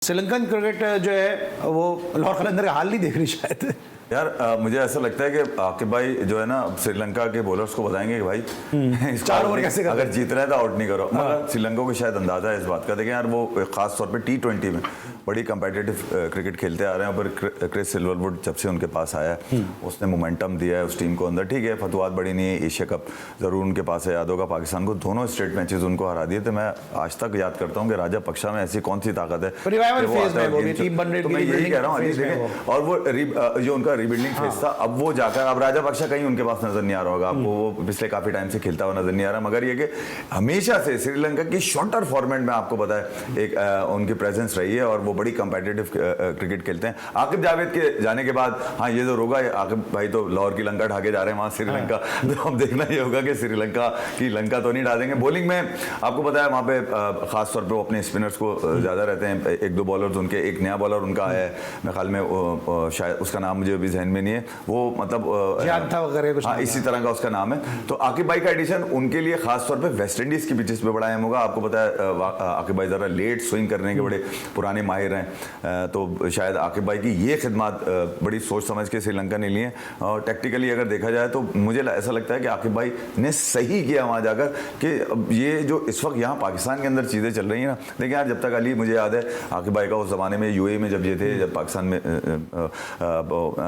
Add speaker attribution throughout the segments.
Speaker 1: Sri Lankan cricket जो है वो लाहौर कलंदर का हाल नहीं देख रही शायद।
Speaker 2: यार मुझे ऐसा लगता है कि आकिब भाई जो है ना श्रीलंका के बॉलर्स को बताएंगे कि भाई इसको
Speaker 1: 4 ओवर कैसे
Speaker 2: अगर जीत रहे हैं तो आउट नहीं करो। मगर श्रीलंका को शायद अंदाजा है इस बात का। देखिए यार वो खास तौर पे T20 में बड़ी कंपेटिटिव क्रिकेट खेलते आ रहे हैं। पर क्रिस सिल्वरवुड जब से उनके पास आया है उसने मोमेंटम दिया है उस टीम को अंदर। ठीक है फतवाद बड़ी नहीं है, एशिया कप जरूर उनके पास है, याद होगा पाकिस्तान को दोनों स्टेट मैचेस उनको हरा दिए थे। मैं आज तक याद करता हूँ कि राजा पक्षा में ऐसी कौन सी ताकत है। तो मैं यही कह रहा हूँ और वो जो उनका रिबिल्डिंग फेज था अब वो जाकर अब राजा पक्षा कहीं उनके पास नजर नहीं आ रहा होगा आपको। वो पिछले काफी टाइम से खेलता हुआ नजर नहीं आ रहा। मगर ये कि हमेशा से श्रीलंका की शॉर्टर फॉर्मेट में आपको पता है एक उनकी प्रेजेंस रही है और वो बड़ी कंपेटिटिव क्रिकेट खेलते हैं। आकिब जावेद के जाने के बाद हाँ ये जो होगा आकिब भाई तो लाहौर की लंका ढाके जा रहे हैं वहां श्रीलंका। तो अब देखना ये होगा कि श्रीलंका की लंका तो नहीं ढा देंगे। बॉलिंग में आपको पता है वहां पे खास तौर पर वो अपने स्पिनर्स को ज्यादा रहते हैं। एक दो बॉलर्स उनके, एक नया बॉलर उनका है मेरे ख्याल में शायद उसका नाम मुझे अभी जहन में नहीं है, वो मतलब हाँ इसी तरह का उसका नाम है। तो आकिब भाई का एडिशन उनके लिए खास तौर पे वेस्ट इंडीज की पिचेस पे बड़ा अहम होगा। आपको पता है आकिब भाई जरा लेट स्विंग करने के बड़े पुराने माहिर हैं। तो शायद आकिब भाई की ये खिदमत बड़ी सोच समझ के श्रीलंका ने लिए। और टेक्टिकली अगर देखा जाए तो मुझे ऐसा लगता है कि आकिब भाई ने सही किया वहां जाकर कि ये जो इस वक्त यहाँ पाकिस्तान के अंदर चीजें चल रही हैं ना। देखिए यार जब तक अली मुझे याद है आकिब भाई का उस जमाने में यूएई में जब ये थे, जब पाकिस्तान में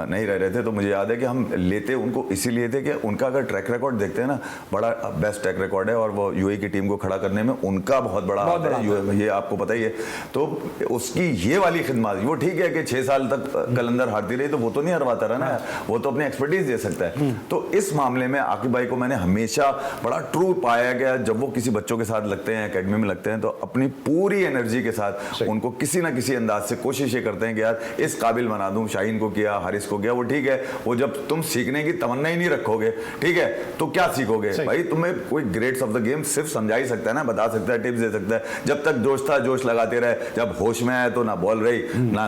Speaker 2: नहीं रह रहे थे, तो मुझे याद है कि हम लेते उनको इसीलिए थे कि उनका अगर ट्रैक रिकॉर्ड देखते हैं ना बड़ा बेस्ट ट्रैक रिकॉर्ड है और वो यूएई की टीम को खड़ा करने में उनका बहुत बड़ा हाथ है, ये आपको पता ही है। तो उसकी ये वाली खिदमत वो ठीक है कि 6 साल तक कलंदर हारती रही तो वो तो नहीं हरवाता रहा ना, वो तो अपनी एक्सपर्टीज दे सकता है। तो इस मामले में आकिब भाई को मैंने हमेशा बड़ा ट्रू पाया गया। जब वो किसी बच्चों के साथ लगते हैं, एकेडमी में लगते हैं, तो अपनी पूरी एनर्जी के साथ उनको किसी ना किसी अंदाज से कोशिश ये करते हैं कि यार इस काबिल बना दूं। शाहीन को किया, हारिस को किया, वो ठीक है वो जब तुम सीखने की तमन्ना ही नहीं रखोगे ठीक है तो क्या सीखोगे भाई। तुम्हें कोई ग्रेट्स ऑफ द गेम सिर्फ समझा ही सकता है ना, बता सकता है, टिप्स दे सकता है। जब तक जोश था जोश लगाते रहे, जब होश में आए तो ना बॉल रही ना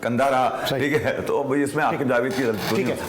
Speaker 2: कंधा रहा ठीक है। तो इसमें आकिब जावेद की गलती